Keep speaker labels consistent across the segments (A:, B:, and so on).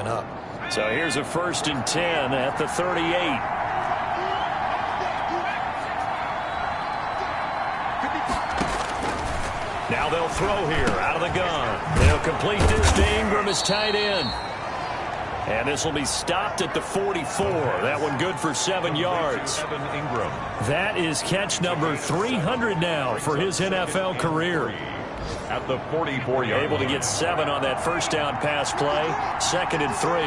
A: coming up.
B: So here's a 1st and 10 at the 38. Now they'll throw here out of the gun. They'll complete this to Ingram as tight end. And this will be stopped at the 44. That one good for 7 yards. That is catch number 300 now for his NFL career.
C: At the 44-yard
B: able to get 7 on that first down pass play. 2nd and 3.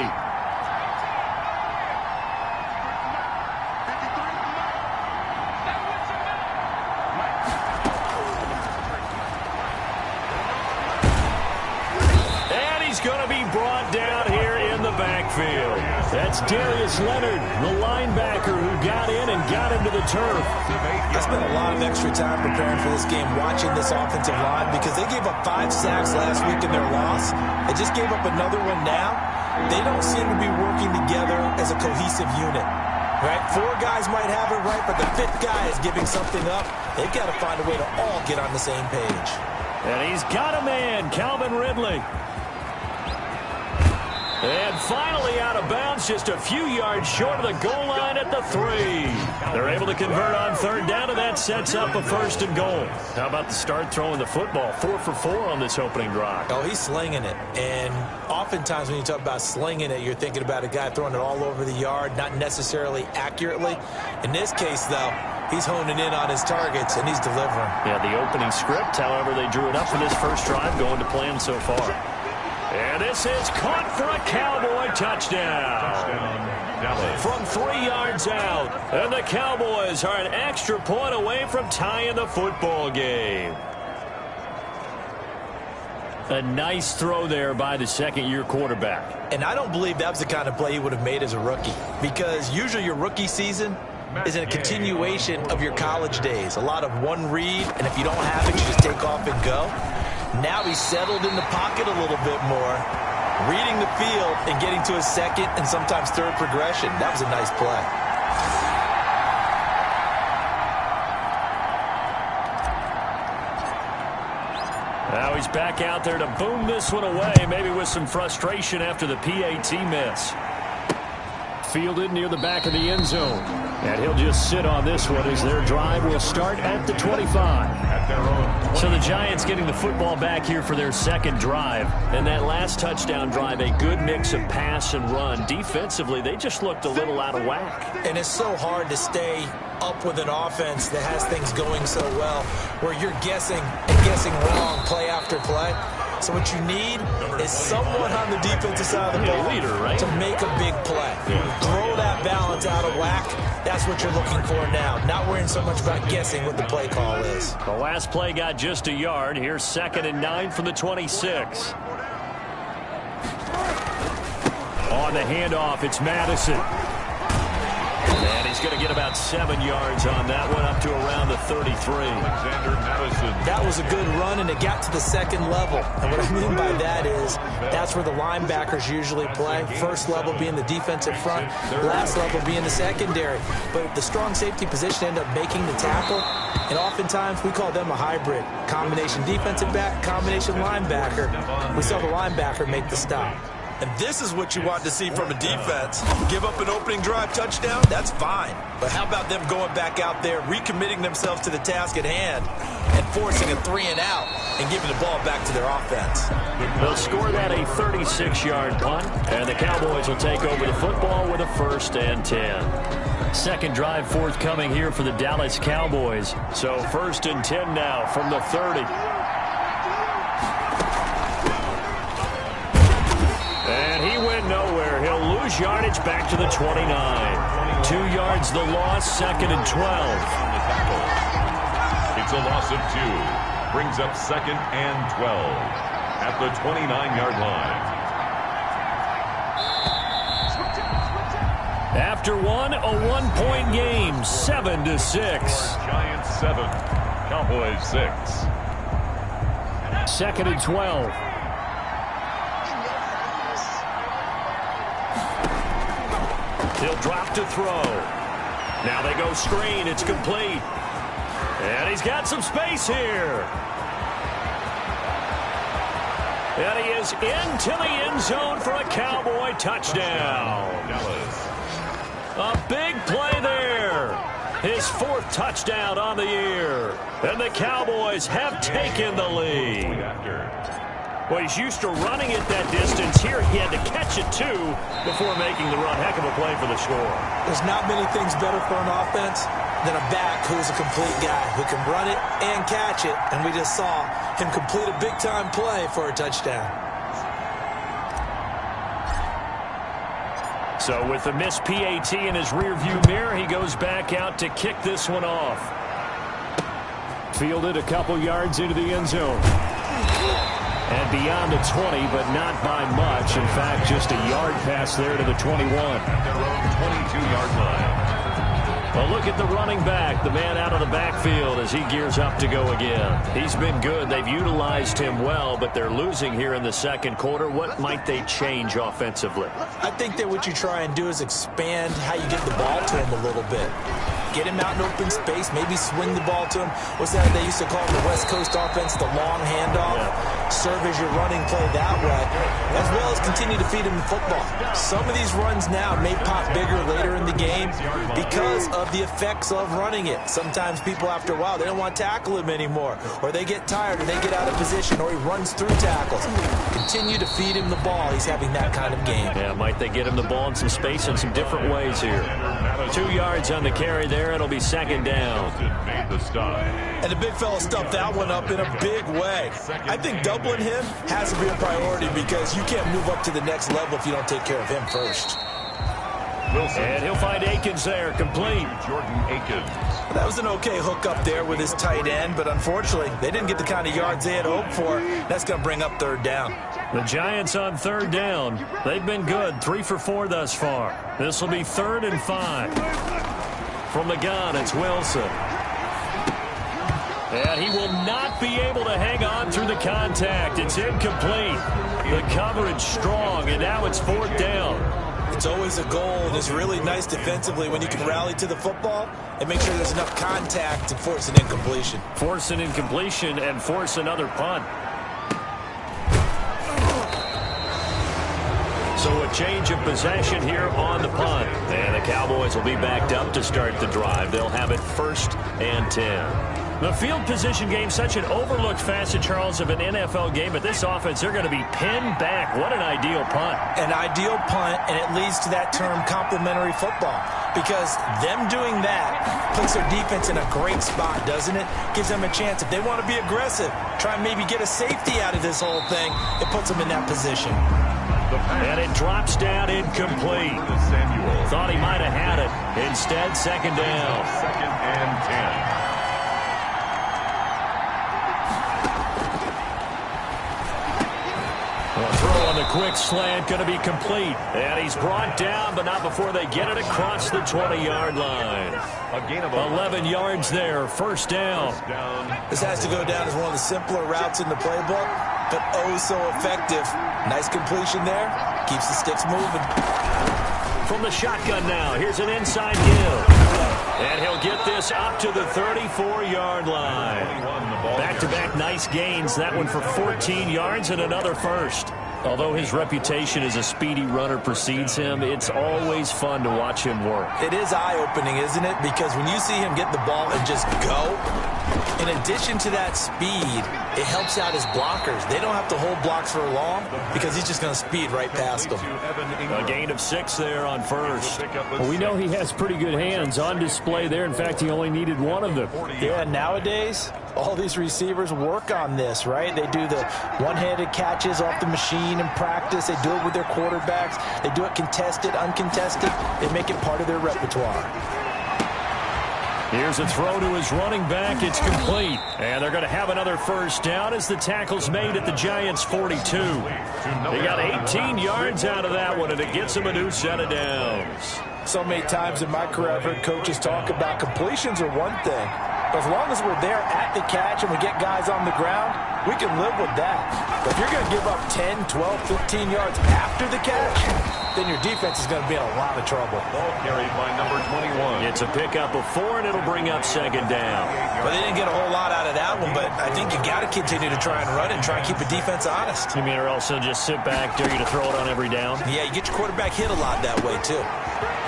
B: And he's going to be brought down here in the backfield. That's Darius Leonard, the linebacker who got in and got into the turf.
A: I spent a lot of extra time preparing for this game, watching this offensive line, because they gave up 5 sacks last week in their loss. They just gave up another one now. They don't seem to be working together as a cohesive unit. Right? 4 guys might have it right, but the 5th guy is giving something up. They've got to find a way to all get on the same page.
B: And he's got a man, Calvin Ridley. And finally out of bounds, just a few yards short of the goal line at the 3. They're able to convert on 3rd down, and that sets up a 1st and goal. How about the start throwing the football? 4 for 4 on this opening drive.
A: Oh, he's slinging it. And oftentimes when you talk about slinging it, you're thinking about a guy throwing it all over the yard, not necessarily accurately. In this case, though, he's honing in on his targets, and he's delivering.
B: Yeah, the opening script, however, they drew it up for this first drive, going to plan so far. And this is caught for a Cowboy touchdown. From 3 yards out. And the Cowboys are an extra point away from tying the football game. A nice throw there by the 2nd-year quarterback.
A: And I don't believe that was the kind of play he would have made as a rookie, because usually your rookie season is a continuation of your college days. A lot of one read, and if you don't have it, you just take off and go. Now he's settled in the pocket a little bit more, reading the field and getting to his 2nd and sometimes 3rd progression. That was a nice play.
B: Now he's back out there to boom this one away, maybe with some frustration after the PAT miss. Fielded near the back of the end zone. And he'll just sit on this one as their drive will start at the 25. So the Giants getting the football back here for their 2nd drive. And that last touchdown drive, a good mix of pass and run. Defensively, they just looked a little out of whack.
A: And it's so hard to stay up with an offense that has things going so well, where you're guessing and guessing wrong play after play. So what you need is someone on the defensive side of the ball to make a big play. Throw that balance out of whack. That's what you're looking for now. Not worrying so much about guessing what the play call is.
B: The last play got just a yard. Here's 2nd and 9 from the 26. On the handoff, it's Madison. And he's going to get about 7 yards on that one, up to around the 33.
C: Alexander Madison.
A: That was a good run, and it got to the 2nd level. And what I mean by that is that's where the linebackers usually play. First level being the defensive front, last level being the secondary. But the strong safety position ended up making the tackle, and oftentimes we call them a hybrid. Combination defensive back, combination linebacker. We saw the linebacker make the stop. And this is what you want to see from a defense. Give up an opening drive touchdown, that's fine. But how about them going back out there, recommitting themselves to the task at hand, and forcing a 3-and-out and giving the ball back to their offense?
B: They'll score that a 36-yard punt, and the Cowboys will take over the football with a 1st and 10. 2nd drive forthcoming here for the Dallas Cowboys. So 1st and 10 now from the 30. And he went nowhere. He'll lose yardage back to the 29. 2 yards the loss, 2nd and 12.
C: It's a loss of 2. Brings up 2nd and 12 at the 29-yard line.
B: After one, a 1-point game, 7-6.
C: Giants 7, Cowboys 6.
B: 2nd and 12. He'll drop to throw. Now they go screen. It's complete. And he's got some space here. And he is into the end zone for a Cowboy touchdown. A big play there. His fourth touchdown on the year. And the Cowboys have taken the lead. Well, he's used to running it that distance. Here he had to catch it, too, before making the run. Heck of a play for the score.
A: There's not many things better for an offense than a back who's a complete guy who can run it and catch it. And we just saw him complete a big-time play for a touchdown.
B: So with the missed PAT in his rearview mirror, he goes back out to kick this one off. Fielded a couple yards into the end zone. And beyond the 20, but not by much. In fact, just a yard pass there to the 21.
C: At their own 22-yard line.
B: Well, look at the running back, the man out of the backfield as he gears up to go again. He's been good. They've utilized him well, but they're losing here in the second quarter. What might they change offensively?
A: I think that what you try and do is expand how you get the ball to him a little bit. Get him out in open space, maybe swing the ball to him. What's that they used to call the West Coast offense, the long handoff? Yeah. Serve as your running play that way, as well as continue to feed him the football. Some of these runs now may pop bigger later in the game because of the effects of running it. Sometimes people, after a while, they don't want to tackle him anymore, or they get tired, or they get out of position, or he runs through tackles. Continue to feed him the ball. He's having that kind of game.
B: Yeah, might they get him the ball in some space in some different ways here. 2 yards on the carry there. It'll be second down.
A: And the big fella stuffed that one up in a big way. I think doubling him has to be a priority because you can't move up to the next level if you don't take care of him first.
B: And he'll find Akins there, complete.
C: Jordan Akins.
A: That was an okay hook up there with his tight end, but unfortunately, they didn't get the kind of yards they had hoped for. That's going to bring up third down.
B: The Giants on third down. They've been good, 3 for 4 thus far. This will be 3rd and 5. From the gun, it's Wilson. And he will not be able to hang on through the contact. It's incomplete. The coverage strong, and now it's 4th down.
A: It's always a goal, and it's really nice defensively when you can rally to the football and make sure there's enough contact to force an incompletion.
B: Force an incompletion and force another punt. So a change of possession here on the punt. And the Cowboys will be backed up to start the drive. They'll have it 1st and 10. The field position game, such an overlooked facet, Charles, of an NFL game. But this offense, they're going to be pinned back. What an ideal punt.
A: An ideal punt, and it leads to that term complementary football. Because them doing that puts their defense in a great spot, doesn't it? Gives them a chance. If they want to be aggressive, try and maybe get a safety out of this whole thing, it puts them in that position.
B: And it drops down incomplete. Thought he might have had it. Instead, second down.
C: 2nd and 10.
B: Throw on the quick slant, going to be complete. And he's brought down, but not before they get it across the 20-yard line.
C: A gain of
B: 11 yards there, 1st down.
A: This has to go down as one of the simpler routes in the playbook, but oh so effective. Nice completion there. Keeps the sticks moving.
B: From the shotgun now, here's an inside give. And he'll get this up to the 34-yard line. Back-to-back nice gains. That one for 14 yards and another 1st. Although his reputation as a speedy runner precedes him, it's always fun to watch him work.
A: It is eye-opening, isn't it? Because when you see him get the ball and just go, in addition to that speed, it helps out his blockers. They don't have to hold blocks for long because he's just going to speed right past them.
B: A gain of 6 there on 1st. Well, we know he has pretty good hands on display there. In fact, he only needed one of them.
A: Yeah, nowadays, all these receivers work on this, right? They do the one-handed catches off the machine in practice. They do it with their quarterbacks. They do it contested, uncontested. They make it part of their repertoire.
B: Here's a throw to his running back. It's complete. And they're going to have another 1st down as the tackle's made at the Giants' 42. They got 18 yards out of that one, and it gets them a new set of downs.
A: So many times in my career, I've heard coaches talk about completions are one thing, As long as we're there at the catch and we get guys on the ground, we can live with that. But if you're going to give up 10, 12, 15 yards after the catch, then your defense is going to be in a lot of trouble.
C: Ball carried by number 21.
B: It's a pickup of 4, and it'll bring up second down.
A: Well, they didn't get a whole lot out of that one, but I think you got to continue to try and run it and try and keep the defense honest.
B: You mean, or also just sit back, dare you to throw it on every down?
A: Yeah, you get your quarterback hit a lot that way, too.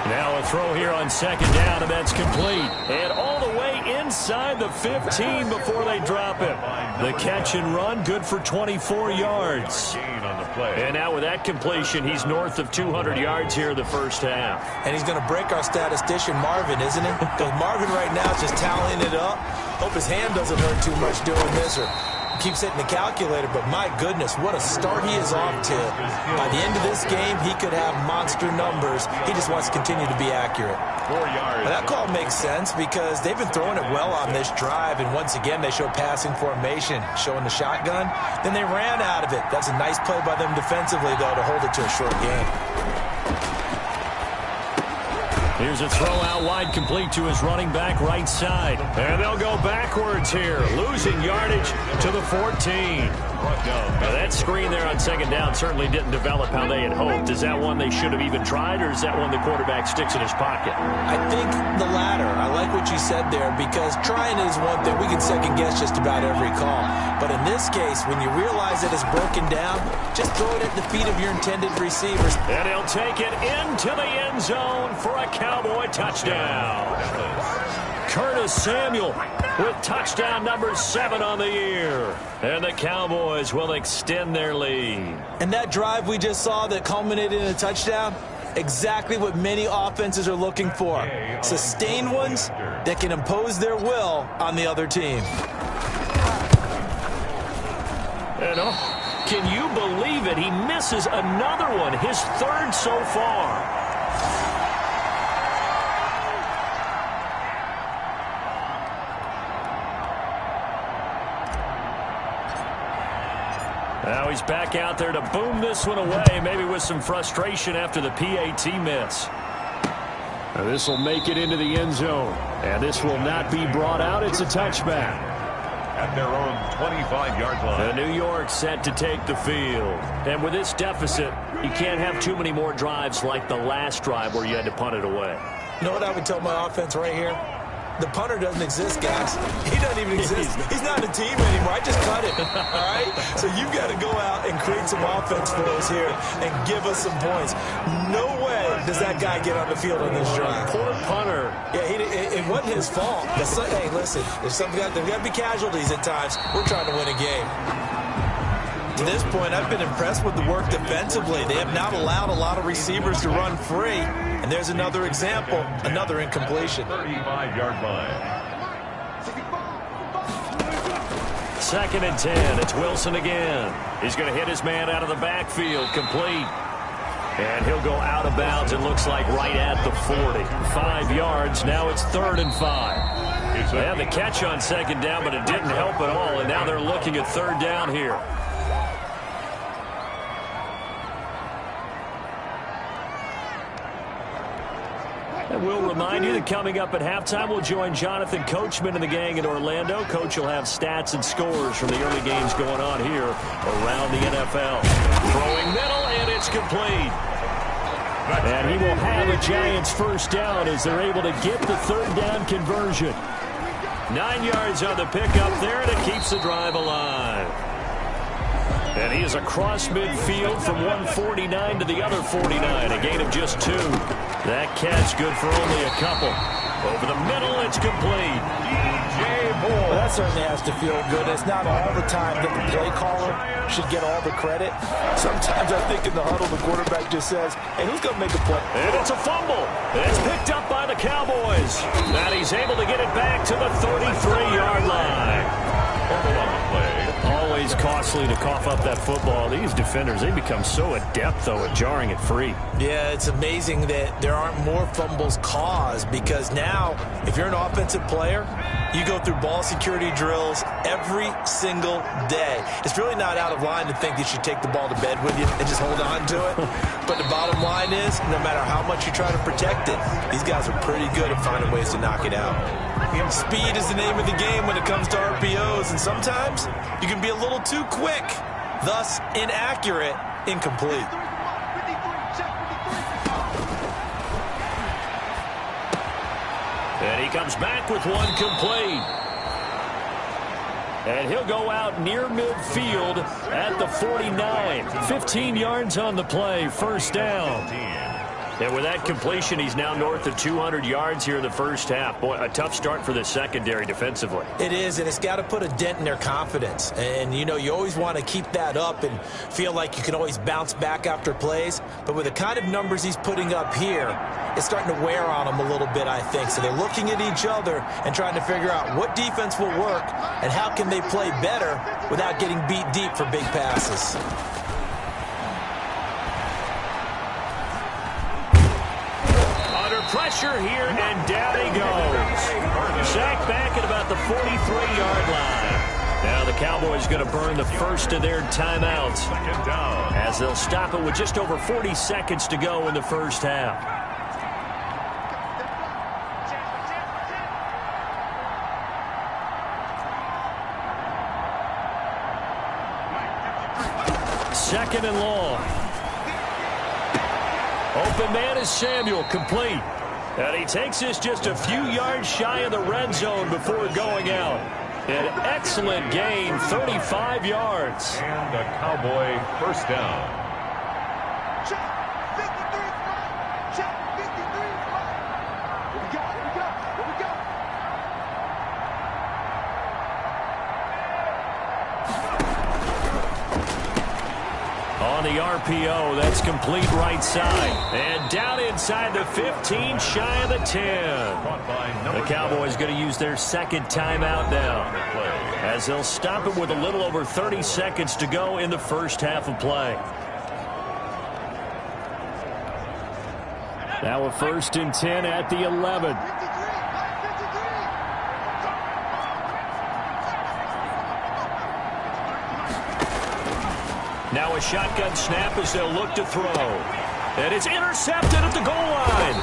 B: Now a throw here on second down, and that's complete. And all the way inside the 15 before they drop him. The catch and run, good for 24 yards. And now with that completion, he's north of 200 yards here in the first half.
A: And he's going to break our statistician, Marvin, isn't he? Because Marvin right now is just tallying it up. Hope his hand doesn't hurt too much doing this, or keeps hitting the calculator, but my goodness, what a start he is off to. By the end of this game, he could have monster numbers. He just wants to continue to be accurate.
C: 4 yards.
A: But that call makes sense because they've been throwing it well on this drive, and once again, they show passing formation, showing the shotgun. Then they ran out of it. That's a nice play by them defensively, though, to hold it to a short game.
B: Here's a throw out wide, complete to his running back right side. And they'll go backwards here, losing yardage to the 14. Now that screen there on second down certainly didn't develop how they had hoped. Is that one they should have even tried, or is that one the quarterback sticks in his pocket?
A: I think the latter. I like what you said there, because trying is one thing. We can second guess just about every call. But in this case, when you realize that it's broken down, just throw it at the feet of your intended receivers.
B: And he'll take it into the end zone for a Cowboy touchdown. Curtis Samuel with touchdown number 7 on the year. And the Cowboys will extend their lead.
A: And that drive we just saw that culminated in a touchdown, exactly what many offenses are looking for. Sustained ones that can impose their will on the other team.
B: And can you believe it? He misses another one, his 3rd so far. Now he's back out there to boom this one away, maybe with some frustration after the PAT miss. Now this will make it into the end zone, and this will not be brought out. It's a touchback.
C: At their own 25-yard line.
B: The New York set to take the field. And with this deficit, you can't have too many more drives like the last drive where you had to punt it away.
A: You know what I would tell my offense right here? The punter doesn't exist, guys. He doesn't even exist. He's not a team anymore. I just cut him, all right? So you've got to go out and create some offense for us here and give us some points. No way does that guy get on the field on this drive.
B: Poor punter.
A: Yeah, it wasn't his fault. Hey, listen, there's got to be casualties at times. We're trying to win a game. To this point, I've been impressed with the work defensively. They have not allowed a lot of receivers to run free. And there's another example, another incompletion.
C: 35-yard line.
B: 2nd and 10. It's Wilson again. He's going to hit his man out of the backfield, complete. And he'll go out of bounds, it looks like, right at the 40. 5 yards. Now it's 3rd and 5. They had the catch on second down, but it didn't help at all. And now they're looking at 3rd down here. And we'll remind you that coming up at halftime, we'll join Jonathan Coachman and the gang in Orlando. Coach will have stats and scores from the early games going on here around the NFL. Throwing middle, and it's complete. And he will have a Giants first down as they're able to get the 3rd down conversion. 9 yards on the pickup there, and it keeps the drive alive. And he is across midfield from 149 to the other 49, a gain of just 2. That catch good for only a couple. Over the middle, it's complete.
A: Well, that certainly has to feel good. It's not all the time that the play caller should get all the credit. Sometimes I think in the huddle, the quarterback just says, hey, who's going to make a play?
B: And it's a fumble. It's picked up by the Cowboys. And he's able to get it back to the 33-yard line. Always costly to cough up that football. These defenders, they become so adept, though, at jarring it free.
A: Yeah, it's amazing that there aren't more fumbles caused, because now, if you're an offensive player, you go through ball security drills every single day. It's really not out of line to think that you take the ball to bed with you and just hold on to it. But the bottom line is, no matter how much you try to protect it, these guys are pretty good at finding ways to knock it out. Speed is the name of the game when it comes to RPOs, and sometimes you can be a little too quick, thus inaccurate, incomplete.
B: And he comes back with one complete. And he'll go out near midfield at the 49. 15 yards on the play, first down. And with that completion, he's now north of 200 yards here in the first half. Boy, a tough start for the secondary defensively.
A: It is, and it's got to put a dent in their confidence. And, you know, you always want to keep that up and feel like you can always bounce back after plays. But with the kind of numbers he's putting up here, it's starting to wear on them a little bit, I think. So they're looking at each other and trying to figure out what defense will work and how can they play better without getting beat deep for big passes.
B: Pressure here, and down he goes. Sacked back at about the 43-yard line. Now the Cowboys going to burn the first of their timeouts as they'll stop it with just over 40 seconds to go in the first half. Second and long. Open man is Samuel, complete. And he takes this just a few yards shy of the red zone before going out. An excellent gain, 35 yards.
C: And a Cowboy first down.
B: On the RPO, that's complete right side. And down inside the 15, shy of the 10. The Cowboys going to use their second timeout now, as they'll stop it with a little over 30 seconds to go in the first half of play. Now a 1st and 10 at the 11. Now a shotgun snap as they'll look to throw. And it's intercepted at the goal line.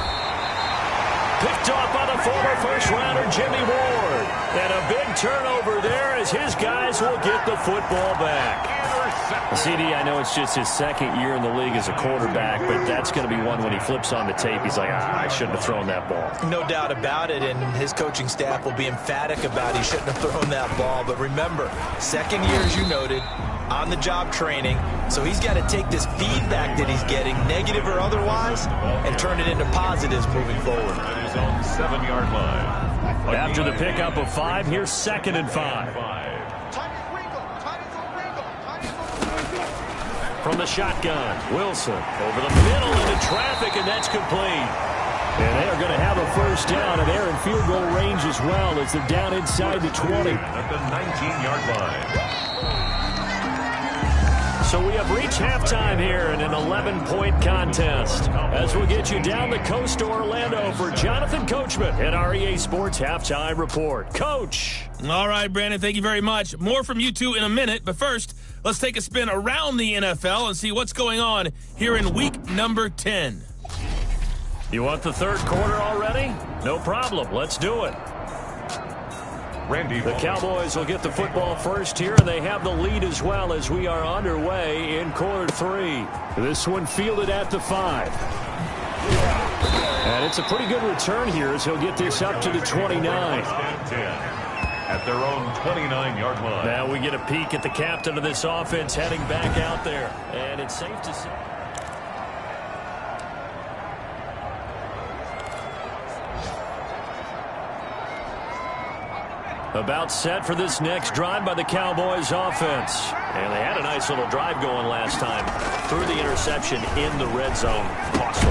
B: Picked off by the former first-rounder Jimmy Ward. And a big turnover there as his guys will get the football back. CD, I know it's just his second year in the league as a quarterback, but that's going to be one when he flips on the tape. He's like, I shouldn't have thrown that ball.
A: No doubt about it, and his coaching staff will be emphatic about he shouldn't have thrown that ball. But remember, second year, as you noted, on-the-job training, so he's got to take this feedback that he's getting, negative or otherwise, and turn it into positives moving forward.
C: At his own 7-yard line.
B: After the pickup of 5, here's 2nd and 5. From the shotgun, Wilson over the middle into traffic, and that's complete. And they are going to have a first down, and they're in field goal range as well as they're down inside the 20.
C: At the 19-yard line.
B: So we have reached halftime here in an 11-point contest. As we'll get you down the coast to Orlando for Jonathan Coachman at our EA Sports Halftime Report. Coach.
D: All right, Brandon, thank you very much. More from you two in a minute, but first, let's take a spin around the NFL and see what's going on here in week number 10.
B: You want the third quarter already? No problem. Let's do it. The Cowboys will get the football first here, and they have the lead as well as we are underway in quarter 3. This one fielded at the 5. And it's a pretty good return here as he'll get this up to the 29.
C: At their own 29-yard line.
B: Now we get a peek at the captain of this offense heading back out there. And it's safe to say. About set for this next drive by the Cowboys offense. And they had a nice little drive going last time. Threw the interception in the red zone. Costly.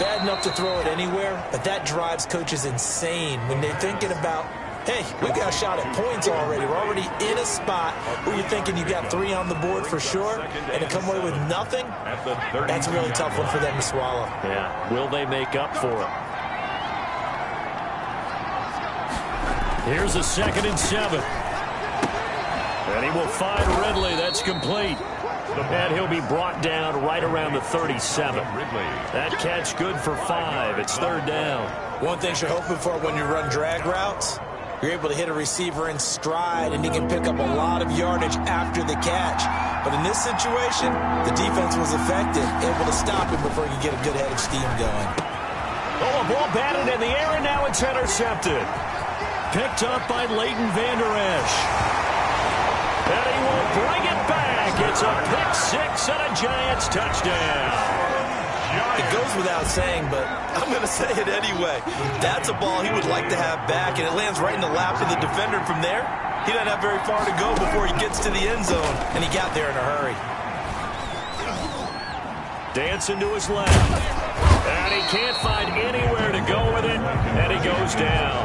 A: Bad enough to throw it anywhere, but that drives coaches insane when they're thinking about, hey, we got a shot at points already. We're already in a spot where you're thinking you got 3 on the board for sure, and to come away with nothing, that's a really tough one for them to swallow.
B: Yeah, will they make up for it? Here's a 2nd and 7. And he will find Ridley. That's complete. And he'll be brought down right around the 37. That catch good for 5. It's third down.
A: One thing you're hoping for when you run drag routes, you're able to hit a receiver in stride, and he can pick up a lot of yardage after the catch. But in this situation, the defense was effective, able to stop him before he could get a good head of steam going.
B: Oh, a ball batted in the air, and now it's intercepted. Picked up by Leighton Vander Esch. And he will bring it back. It's a pick 6 and a Giants touchdown.
A: It goes without saying, but I'm going to say it anyway. That's a ball he would like to have back, and it lands right in the lap of the defender. From there, he doesn't have very far to go before he gets to the end zone, and he got there in a hurry.
B: Dancing to his left. And he can't find anywhere to go with it, and he goes down.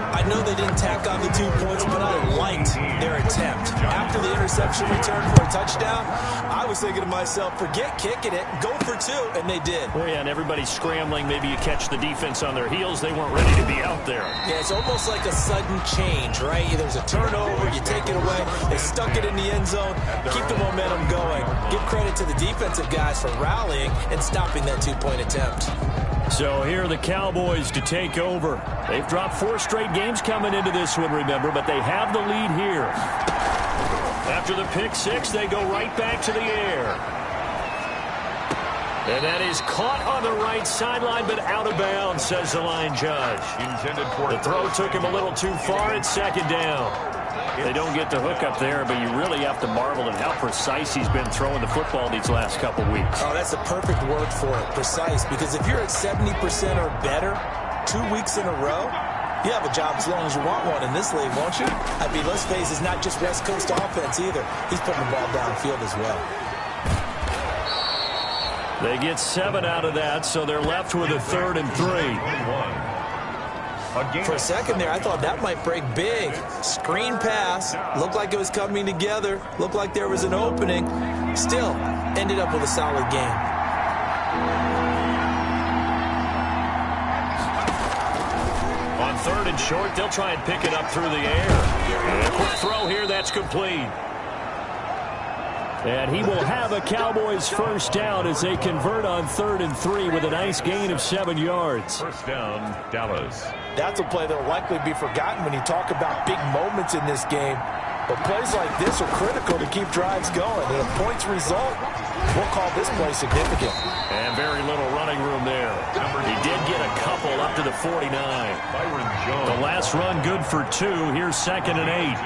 A: I know they didn't tack on the 2 points, but I liked their attempt. After the interception return for a touchdown, I was thinking to myself, forget kicking it, go for 2, and they did.
B: Oh, yeah, and everybody's scrambling. Maybe you catch the defense on their heels. They weren't ready to be out there.
A: Yeah, it's almost like a sudden change, right? There's a turnover, you take it away, they stuck it in the end zone, keep the momentum going. Give credit to the defensive guys for rallying and stopping that 2-point attempt.
B: So here are the Cowboys to take over. They've dropped 4 straight games coming into this one, remember, but they have the lead here. After the pick 6, they go right back to the air. And that is caught on the right sideline, but out of bounds, says the line judge. The throw took him a little too far. It's second down. They don't get the hook up there, but you really have to marvel at how precise he's been throwing the football these last couple weeks.
A: Oh, that's the perfect word for it, precise, because if you're at 70% or better 2 weeks in a row, you have a job as long as you want one in this league, won't you? I mean, let's face it, it's not just West Coast offense either. He's putting the ball downfield as well.
B: They get 7 out of that, so they're left with a 3rd and 3.
A: For a second there, I thought that might break big. Screen pass. Looked like it was coming together. Looked like there was an opening. Still, ended up with a solid game.
B: On 3rd and short, they'll try and pick it up through the air. And a quick throw here, that's complete. And he will have a Cowboys first down as they convert on 3rd and 3 with a nice gain of 7 yards.
C: First down, Dallas.
A: That's a play that will likely be forgotten when you talk about big moments in this game. But plays like this are critical to keep drives going. And if points result, we'll call this play significant.
B: And very little running room there. He did get a couple up to the 49. The last run good for 2. Here's 2nd and 8.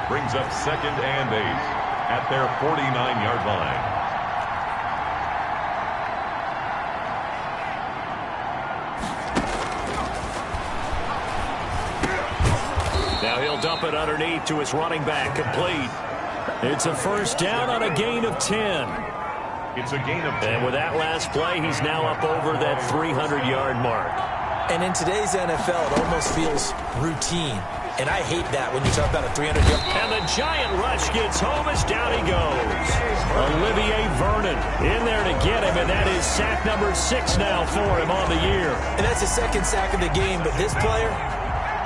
C: Brings up 2nd and 8. At their 49-yard line.
B: Now he'll dump it underneath to his running back, complete. It's a first down on a gain of 10.
C: It's a gain of 10.
B: And with that last play, he's now up over that 300-yard mark.
A: And in today's NFL, it almost feels routine. And I hate that when you talk about a 300-yard.
B: And the giant rush gets home as down he goes. Olivier Vernon in there to get him, and that is sack number 6 now for him on the year.
A: And that's the 2nd sack of the game, but this player,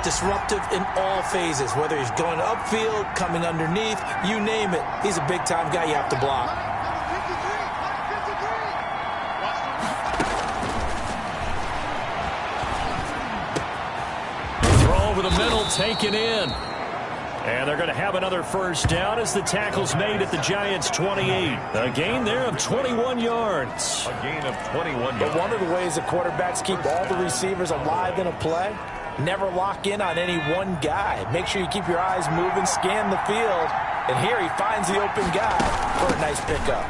A: disruptive in all phases, whether he's going upfield, coming underneath, you name it. He's a big-time guy you have to block.
B: Over the middle, taken in. And they're going to have another first down as the tackle's made at the Giants' 28. A gain there of 21 yards.
C: A gain of 21 yards.
A: But one of the ways that quarterbacks keep all the receivers alive in a play, never lock in on any one guy. Make sure you keep your eyes moving, scan the field. And here he finds the open guy for a nice pickup.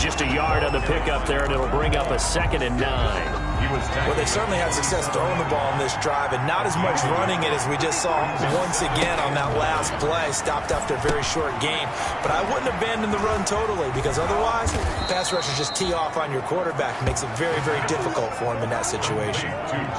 B: Just a yard on the pickup there, and it'll bring up a 2nd and 9.
A: Well, they certainly had success throwing the ball in this drive, and not as much running it as we just saw once again on that last play. Stopped after a very short gain. But I wouldn't abandon the run totally, because otherwise, pass rushers just tee off on your quarterback. Makes it very, very difficult for him in that situation.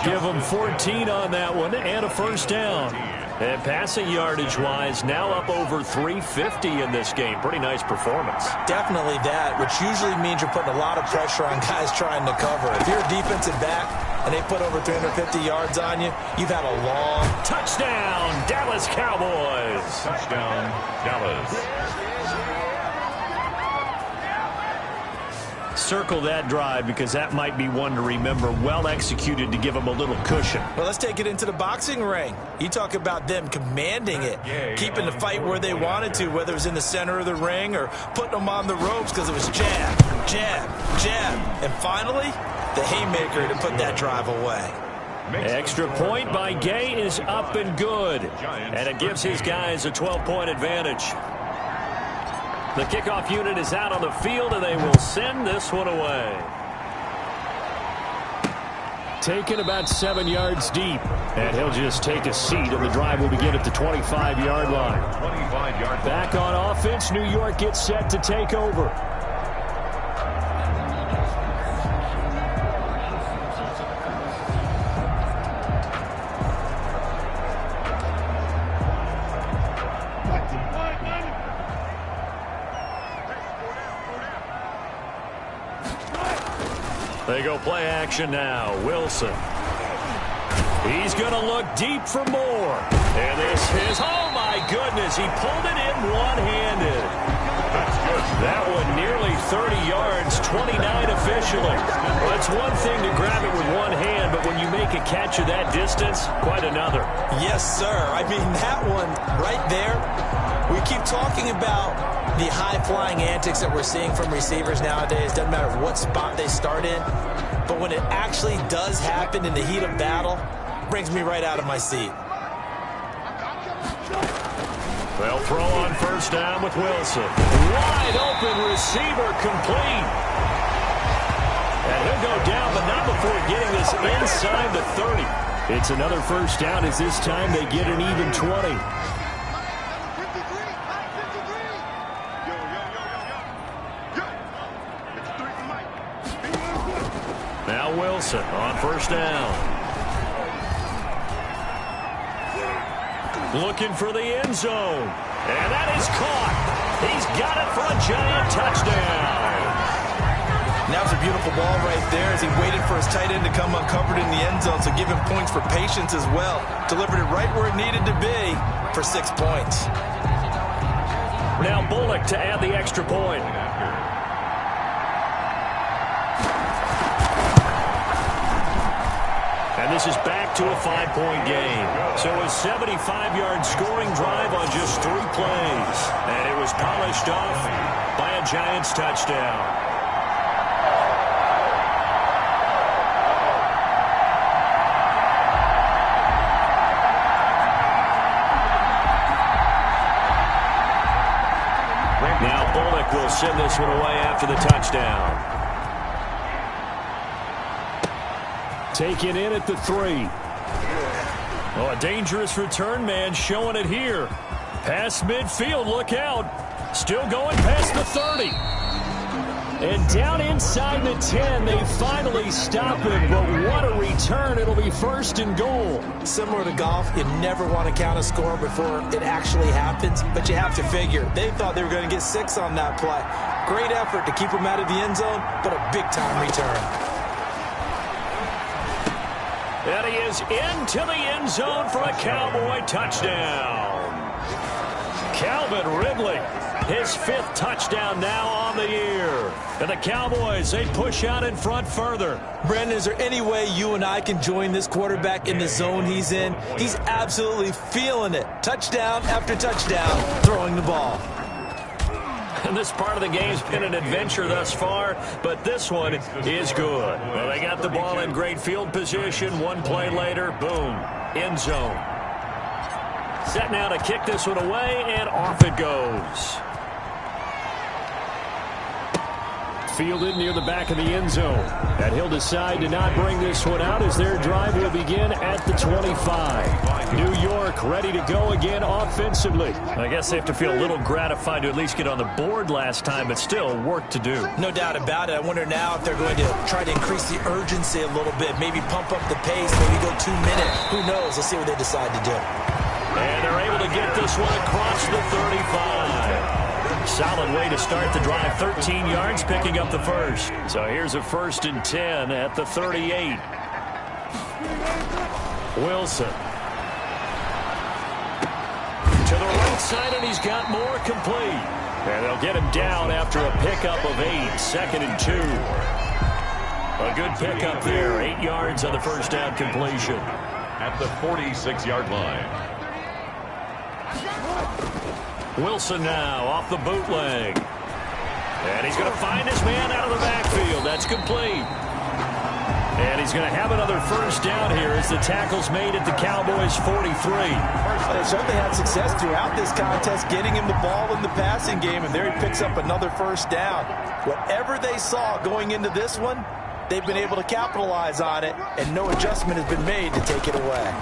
B: Give him 14 on that one, and a first down. And passing yardage-wise, now up over 350 in this game. Pretty nice performance.
A: Definitely that, which usually means you're putting a lot of pressure on guys trying to cover. If you're a defensive back and they put over 350 yards on you, you've had a long...
B: Touchdown, Dallas Cowboys.
C: Touchdown, Dallas.
B: Circle that drive because that might be one to remember. Well executed to give them a little cushion.
A: Well, let's take it into the boxing ring. You talk about them commanding it, keeping the fight where they wanted to, whether it was in the center of the ring or putting them on the ropes because it was jab, jab, jab. And finally, the haymaker to put that drive away.
B: Extra point by Gay is up and good. And it gives his guys a 12-point advantage. The kickoff unit is out on the field, and they will send this one away. Taken about 7 yards deep, and he'll just take a seat, and the drive will begin at the 25-yard line. Back on offense, New York gets set to take over. They go play action now. Wilson. He's going to look deep for more. And this is, oh my goodness, he pulled it in one-handed.
C: That's good.
B: That one nearly 30 yards, 29 officially. Well, it's one thing to grab it with one hand, but when you make a catch of that distance, quite another.
A: Yes, sir. I mean, that one right there, we keep talking about the high-flying antics that we're seeing from receivers nowadays. Doesn't matter what spot they start in. But when it actually does happen in the heat of battle, brings me right out of my seat.
B: They'll throw on first down with Wilson. Wide open receiver complete. And he'll go down, but not before getting this inside the 30. It's another first down as this time they get an even 20. Now Wilson on first down. Looking for the end zone. And that is caught. He's got it for a giant touchdown.
A: Now it's a beautiful ball right there as he waited for his tight end to come uncovered in the end zone, so give him points for patience as well. Delivered it right where it needed to be for 6 points.
B: Now Bullock to add the extra point. And this is back to a 5-point game. So a 75-yard scoring drive on just 3 plays. And it was polished off by a Giants touchdown. Now Bullock will send this one away after the touchdown. Taken in at the 3. Oh, a dangerous return man showing it here. Past midfield, look out. Still going past the 30. And down inside the 10, they finally stop it. But what a return. It'll be first and goal.
A: Similar to golf, you never want to count a score before it actually happens. But you have to figure, they thought they were going to get 6 on that play. Great effort to keep them out of the end zone, but a big-time return.
B: And he is into the end zone for a Cowboy touchdown. Calvin Ridley, his 5th touchdown now on the year. And the Cowboys, they push out in front further.
A: Brandon, is there any way you and I can join this quarterback in the zone he's in? He's absolutely feeling it. Touchdown after touchdown, throwing the ball.
B: And this part of the game's been an adventure thus far, but this one is good. Well, they got the ball in great field position. 1 play later, boom, end zone. Set now to kick this one away, and off it goes. Fielded near the back of the end zone. And he'll decide to not bring this one out as their drive will begin at the 25. New York ready to go again offensively. I guess they have to feel a little gratified to at least get on the board last time, but still work to do.
A: No doubt about it. I wonder now if they're going to try to increase the urgency a little bit, maybe pump up the pace, maybe go 2 minutes. Who knows? Let's see what they decide to do.
B: And they're able to get this one across the 35. Solid way to start the drive. 13 yards, picking up the first. So here's a 1st and 10 at the 38. Wilson. To the right side, and he's got more, complete. And they'll get him down after a pickup of 8. 2nd and 2. A good pickup there. 8 yards on the first down completion.
C: At the 46-yard line.
B: Wilson now off the bootleg. And he's going to find his man out of the backfield. That's complete. And he's going to have another first down here as the tackle's made at the Cowboys' 43.
A: They certainly had success throughout this contest getting him the ball in the passing game, and there he picks up another first down. Whatever they saw going into this one, they've been able to capitalize on it, and no adjustment has been made to take it away.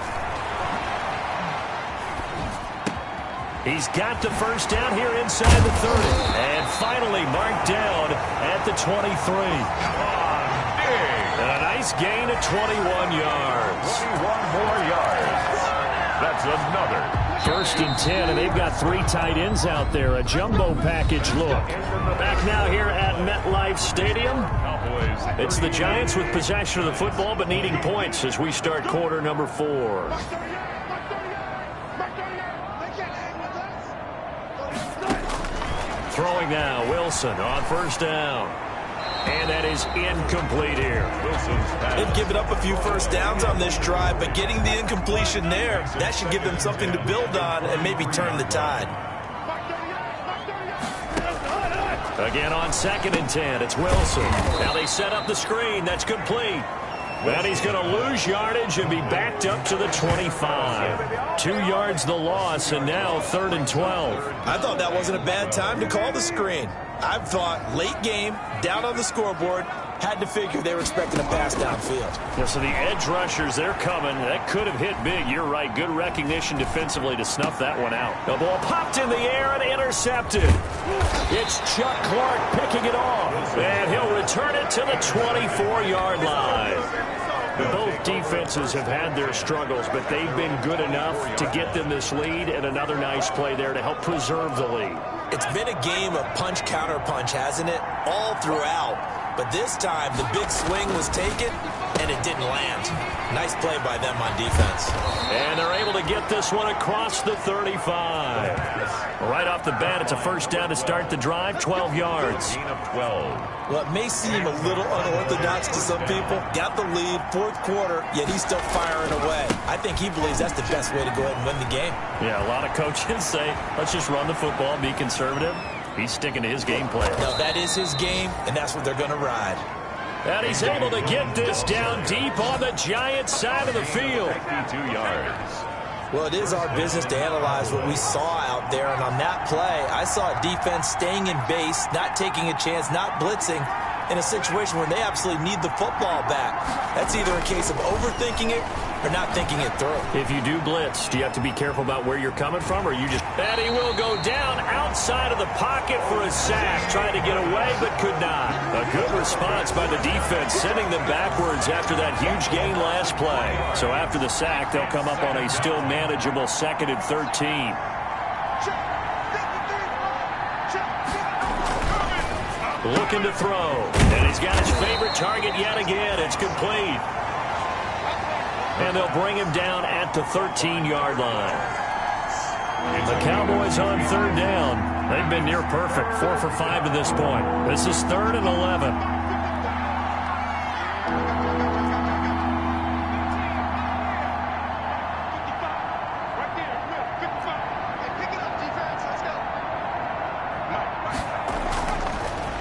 B: He's got the first down here inside the 30. And finally marked down at the 23. And a nice gain of 21 yards.
C: 21 more yards. That's another.
B: 1st and 10, and they've got 3 tight ends out there. A jumbo package look. Back now here at MetLife Stadium. It's the Giants with possession of the football, but needing points as we start quarter number 4. Throwing now, Wilson on first down. And that is incomplete here.
A: They've given up a few first downs on this drive, but getting the incompletion there, that should give them something to build on and maybe turn the tide.
B: Again on 2nd and 10, it's Wilson. Now they set up the screen. That's complete. And he's going to lose yardage and be backed up to the 25. 2 yards the loss, and now 3rd and 12.
A: I thought that wasn't a bad time to call the screen. I thought late game, down on the scoreboard, had to figure they were expecting a pass downfield.
B: Yeah, so the edge rushers, they're coming. That could have hit big. You're right. Good recognition defensively to snuff that one out. The ball popped in the air and intercepted. It's Chuck Clark picking it off. And he'll return it to the 24-yard line. Both defenses have had their struggles, but they've been good enough to get them this lead, and another nice play there to help preserve the lead.
A: It's been a game of punch-counter-punch, hasn't it? All throughout. But this time, the big swing was taken, and it didn't land. Nice play by them on defense.
B: And they're able to get this one across the 35. Right off the bat, it's a first down to start the drive, 12 yards.
C: Gain of 12.
A: Well, it may seem a little unorthodox to some people. Got the lead, 4th quarter, yet he's still firing away. I think he believes that's the best way to go ahead and win the game.
B: Yeah, a lot of coaches say, let's just run the football, be conservative. He's sticking to his game plan.
A: No, that is his game, and that's what they're going to ride.
B: And he's able to get this down deep on the Giants side of the field.
C: 52 yards.
A: Well, it is our business to analyze what we saw out there, and on that play, I saw a defense staying in base, not taking a chance, not blitzing, in a situation where they absolutely need the football back. That's either a case of overthinking it or not thinking it through.
B: If you do blitz, do you have to be careful about where you're coming from, or you just... And he will go down outside of the pocket for a sack, trying to get away but could not. A good response by the defense, sending them backwards after that huge gain last play. So after the sack, they'll come up on a still manageable 2nd and 13. Looking to throw, and he's got his favorite target yet again. It's complete. And they'll bring him down at the 13-yard line. The Cowboys on 3rd down. They've been near perfect, 4 for 5 to this point. This is 3rd and 11.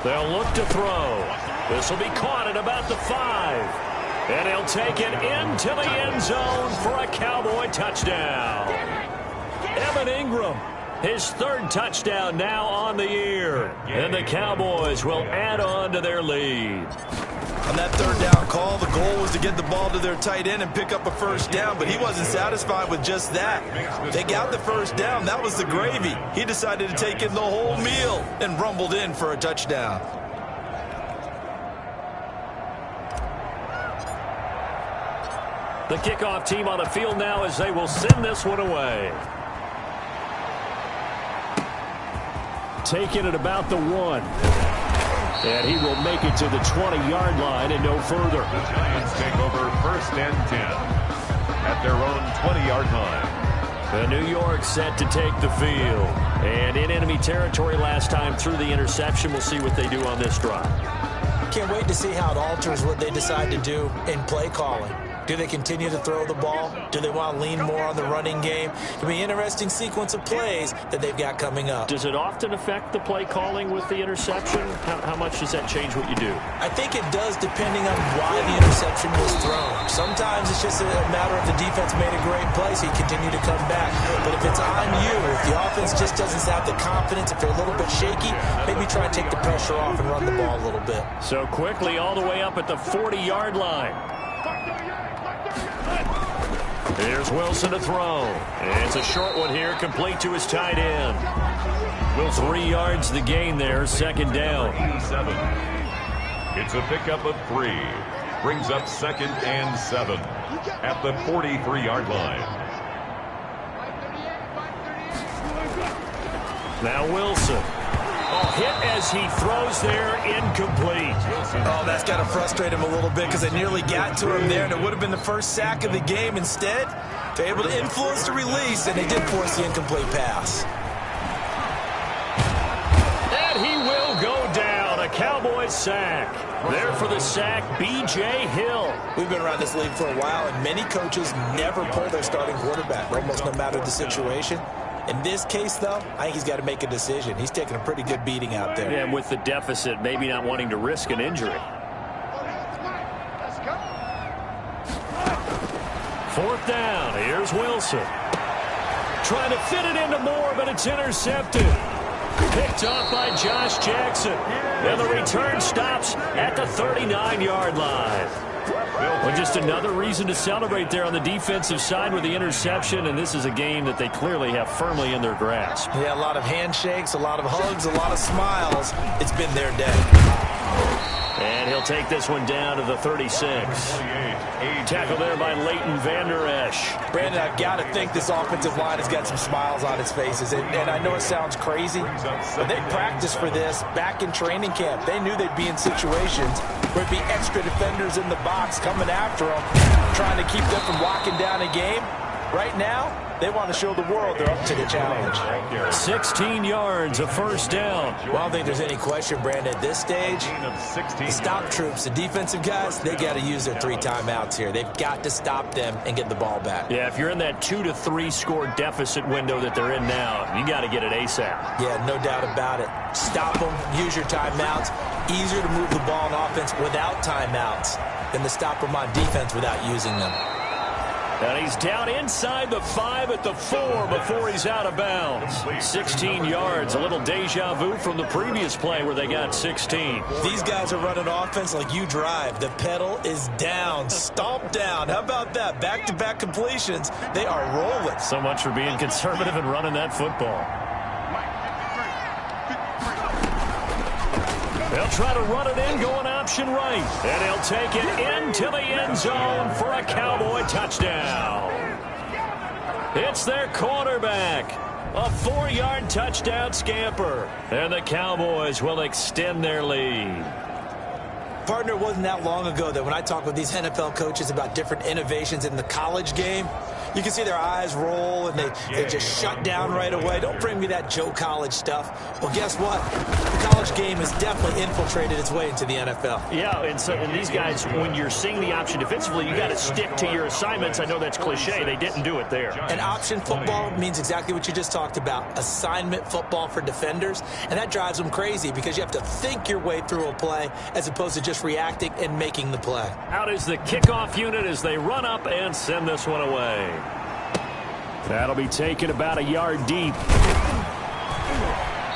B: They'll look to throw. This will be caught at about the 5. And he'll take it into the end zone for a Cowboy touchdown. Evan Ingram, his 3rd touchdown now on the year. And the Cowboys will add on to their lead.
A: On that 3rd down call, the goal was to get the ball to their tight end and pick up a first down, but he wasn't satisfied with just that. They got the first down. That was the gravy. He decided to take in the whole meal and rumbled in for a touchdown.
B: The kickoff team on the field now as they will send this one away. taken at about the 1. And he will make it to the 20-yard line and no further.
C: The Giants take over 1st and 10 at their own 20-yard line.
B: The New York set to take the field. And in enemy territory last time through the interception. We'll see what they do on this drive.
A: Can't wait to see how it alters what they decide to do in play calling. Do they continue to throw the ball? Do they want to lean more on the running game? It'll be an interesting sequence of plays that they've got coming up.
B: Does it often affect the play calling with the interception? How much does that change what you do?
A: I think it does depending on why the interception was thrown. Sometimes it's just a matter of the defense made a great play, so you continue to come back. But if it's on you, if the offense just doesn't have the confidence, if they're a little bit shaky, maybe try to take the pressure off and run the ball a little bit.
B: So quickly all the way up at the 40-yard line. Here's Wilson to throw. It's a short one here, complete to his tight end. Wilson 3 yards the gain there, 2nd down.
C: 7. It's a pickup of 3. Brings up 2nd and 7 at the 43-yard line.
B: Now Wilson. Hit as he throws there, incomplete.
A: Oh, that's got to frustrate him a little bit because they nearly got to him there, and it would have been the first sack of the game. Instead, they're able to influence the release, and they did force the incomplete pass.
B: And he will go down. A Cowboys sack. There for the sack, B.J. Hill.
A: We've been around this league for a while, and many coaches never pull their starting quarterback, almost no matter the situation. In this case, though, I think he's got to make a decision. He's taking a pretty good beating out there.
B: And with the deficit, maybe not wanting to risk an injury. 4th down. Here's Wilson. Trying to fit it into Moore, but it's intercepted. Picked off by Josh Jackson. And the return stops at the 39-yard line. Well, just another reason to celebrate there on the defensive side with the interception, and this is a game that they clearly have firmly in their grasp.
A: Yeah, a lot of handshakes, a lot of hugs, a lot of smiles. It's been their day.
B: And he'll take this one down to the 36. Tackle there by Leighton Vander Esch.
A: Brandon, I've got to think this offensive line has got some smiles on its faces. And I know it sounds crazy, but they practiced for this back in training camp. They knew they'd be in situations where it'd be extra defenders in the box coming after them, trying to keep them from locking down a game. Right now, they want to show the world they're up to the challenge.
B: 16 yards, a 1st down.
A: Well, I don't think there's any question, Brandon, at this stage, the stop troops, the defensive guys, they got to use their 3 timeouts here. They've got to stop them and get the ball back.
B: Yeah, if you're in that 2 to 3 score deficit window that they're in now, you got to get it ASAP.
A: Yeah, no doubt about it. Stop them, use your timeouts. Easier to move the ball on offense without timeouts than to stop them on defense without using them.
B: And he's down inside the 5 at the 4 before he's out of bounds. 16 yards, a little deja vu from the previous play where they got 16.
A: These guys are running offense like you drive. The pedal is down, stomp down. How about that? Back-to-back completions. They are rolling.
B: So much for being conservative and running that football. They'll try to run it in, going option right. And he'll take it into the end zone for a Cowboy touchdown. It's their quarterback. A 4-yard touchdown scamper. And the Cowboys will extend their lead.
A: Partner, it wasn't that long ago that when I talk with these NFL coaches about different innovations in the college game, you can see their eyes roll and they just shut down right away. Don't bring me that Joe College stuff. Well, guess what? The college game has definitely infiltrated its way into the NFL.
B: Yeah, and these guys, when you're seeing the option defensively, you got to stick to your assignments. I know that's cliche. They didn't do it there.
A: And option football means exactly what you just talked about, assignment football for defenders. And that drives them crazy because you have to think your way through a play as opposed to just reacting and making the play.
B: Out is the kickoff unit as they run up and send this one away. That'll be taken about a yard deep.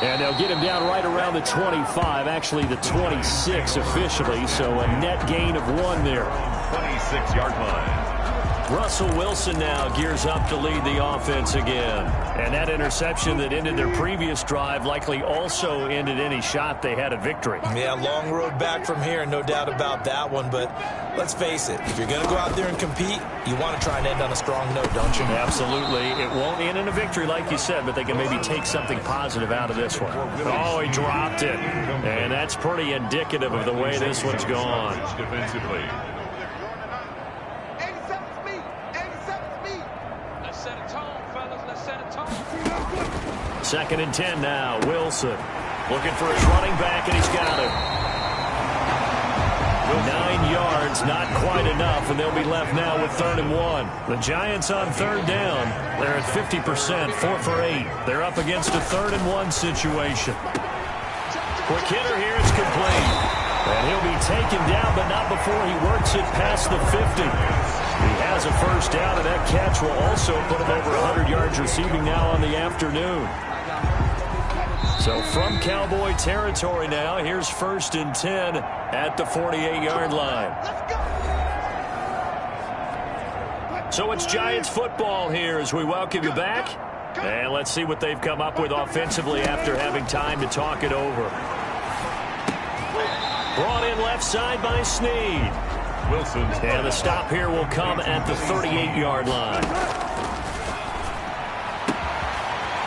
B: And they'll get him down right around the 25, actually the 26 officially, so a net gain of 1 there.
C: 26-yard line.
B: Russell Wilson now gears up to lead the offense again. And that interception that ended their previous drive likely also ended any shot they had at victory.
A: Yeah, long road back from here, no doubt about that one. But let's face it, if you're going to go out there and compete, you want to try and end on a strong note, don't you?
B: Absolutely. It won't end in a victory like you said, but they can maybe take something positive out of this one. Oh, he dropped it. And that's pretty indicative of the way this one's gone.
C: Defensively.
B: Second and 10 now. Wilson looking for his running back, and he's got it. 9 yards, not quite enough, and they'll be left now with 3rd and 1. The Giants on 3rd down. They're at 50%, 4 for 8. They're up against a 3rd and 1 situation. Quick hitter here, it's complete. And he'll be taken down, but not before he works it past the 50. He has a first down, and that catch will also put him over 100 yards receiving now on the afternoon. So from Cowboy territory now, here's 1st and 10 at the 48-yard line. So it's Giants football here as we welcome you back. And let's see what they've come up with offensively after having time to talk it over. Brought in left side by Snead.
C: Wilson.
B: And the stop here will come at the 38-yard line.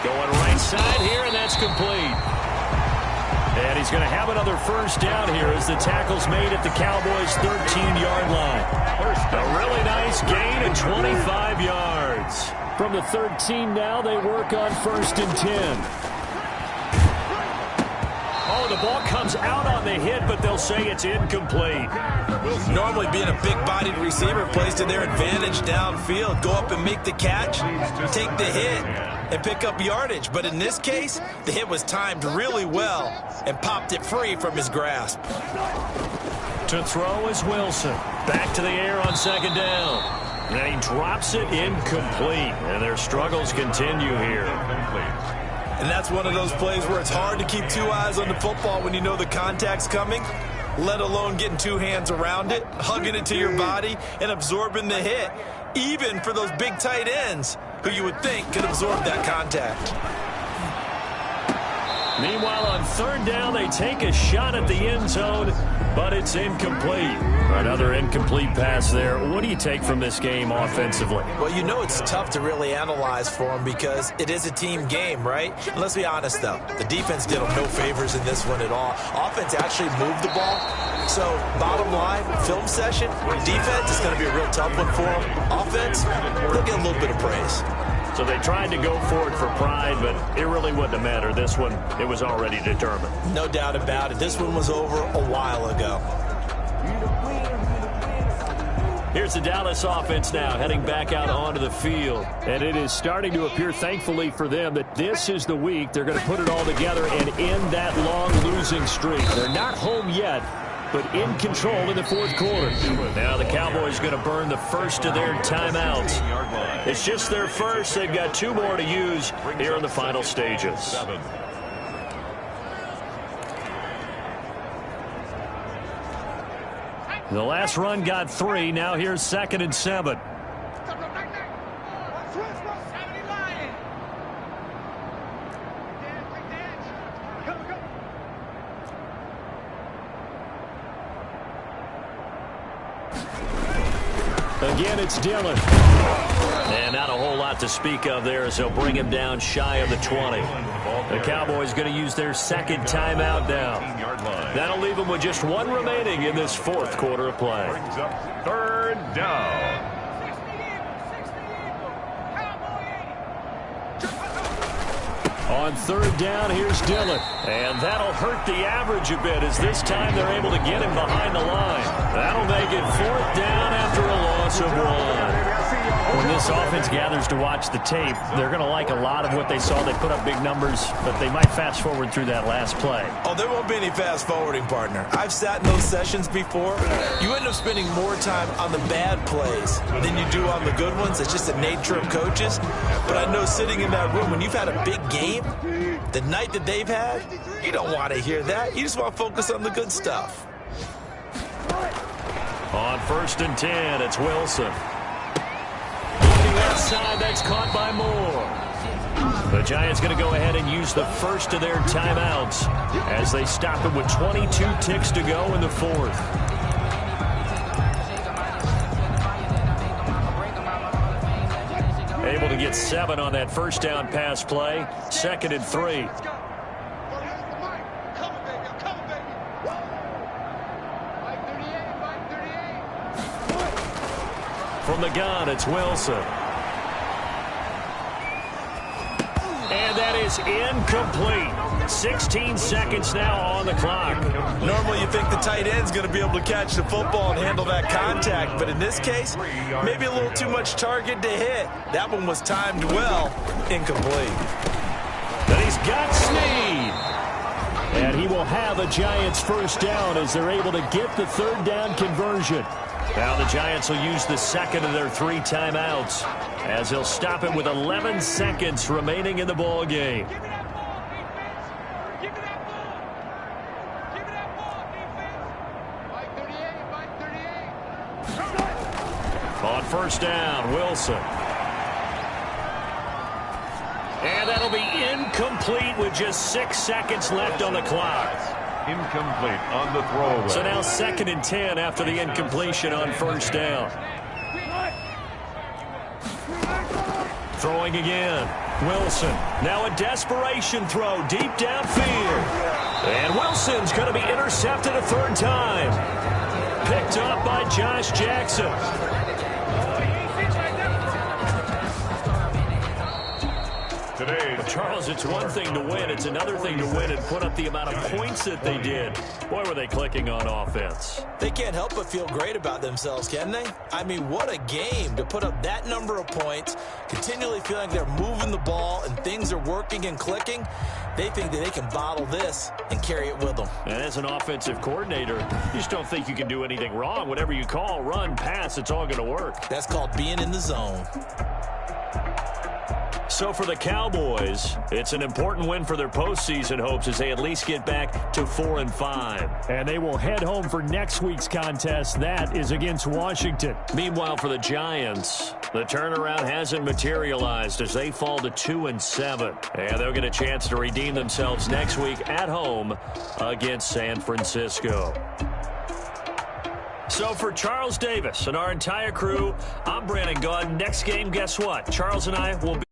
B: Going right side here, and that's complete. And he's going to have another first down here as the tackle's made at the Cowboys' 13-yard line. A really nice gain of 25 yards. From the 13 now, they work on 1st and 10. Oh, the ball comes out on the hit, but they'll say it's incomplete.
A: Normally being a big-bodied receiver plays to their advantage downfield. Go up and make the catch, take the hit, and pick up yardage. But in this case, the hit was timed really well and popped it free from his grasp.
B: To throw is Wilson. Back to the air on 2nd down. And he drops it incomplete. And their struggles continue here.
A: And that's one of those plays where it's hard to keep 2 eyes on the football when you know the contact's coming, let alone getting 2 hands around it, hugging it to your body, and absorbing the hit, even for those big tight ends who you would think could absorb that contact.
B: Meanwhile, on 3rd down, they take a shot at the end zone, but it's incomplete. Another incomplete pass there. What do you take from this game offensively?
A: Well, you know it's tough to really analyze for them because it is a team game, right? And let's be honest, though. The defense did them no favors in this one at all. Offense actually moved the ball. So, bottom line, film session, defense is going to be a real tough one for them. Offense, they'll get a little bit of praise.
B: So they tried to go for it for pride, but it really wouldn't have mattered. This one, it was already determined.
A: No doubt about it. This one was over a while ago.
B: Here's the Dallas offense now, heading back out onto the field. And it is starting to appear, thankfully for them, that this is the week they're going to put it all together and end that long losing streak. They're not home yet, but in control in the 4th quarter. Now the Cowboys going to burn the first of their timeouts. It's just their first. They've got 2 more to use here in the final stages. The last run got 3. Now here's 2nd and 7. Again, it's Dillon. And not a whole lot to speak of there as they'll bring him down shy of the 20. The Cowboys going to use their 2nd timeout now. That'll leave them with just 1 remaining in this 4th quarter of play.
C: 3rd down.
B: On 3rd down, here's Dillon. And that'll hurt the average a bit as this time they're able to get him behind the line. That'll make it 4th down after a loss of 1. When this offense gathers to watch the tape, they're going to like a lot of what they saw. They put up big numbers, but they might fast forward through that last play.
A: Oh, there won't be any fast forwarding, partner. I've sat in those sessions before. You end up spending more time on the bad plays than you do on the good ones. It's just the nature of coaches. But I know sitting in that room, when you've had a big game, the night that they've had, you don't want to hear that. You just want to focus on the good stuff.
B: On 1st and 10, it's Wilson. left side. That's caught by Moore. The Giants going to go ahead and use the first of their timeouts as they stop it with 22 ticks to go in the fourth. Able to get 7 on that first down pass play. 2nd and 3. From the gun, it's Wilson. And that is incomplete. 16 seconds now on the clock.
A: Normally you think the tight end's going to be able to catch the football and handle that contact, but in this case, maybe a little too much target to hit. That one was timed well. Incomplete.
B: And he's got Snead. And he will have a Giants first down as they're able to get the third down conversion. Now the Giants will use the second of their 3 timeouts as they'll stop it with 11 seconds remaining in the ball game. On first down, Wilson. And that'll be incomplete with just 6 seconds left on the clock.
C: Incomplete on the throwaway.
B: So now 2nd and 10 after the incompletion on first down. Throwing again. Wilson. Now a desperation throw deep downfield. And Wilson's going to be intercepted a 3rd time. Picked up by Josh Jackson. But Charles, it's one thing to win. It's another thing to win and put up the amount of points that they did. Boy, were they clicking on offense.
A: They can't help but feel great about themselves, can they? I mean, what a game to put up that number of points, continually feeling like they're moving the ball and things are working and clicking. They think that they can bottle this and carry it with them.
B: And as an offensive coordinator, you just don't think you can do anything wrong. Whatever you call, run, pass, it's all going to work.
A: That's called being in the zone.
B: So for the Cowboys, it's an important win for their postseason hopes as they at least get back to 4-5.
E: And they will head home for next week's contest. That is against Washington.
B: Meanwhile, for the Giants, the turnaround hasn't materialized as they fall to 2-7. And they'll get a chance to redeem themselves next week at home against San Francisco. So for Charles Davis and our entire crew, I'm Brandon Gaudin. Next game, guess what? Charles and I will be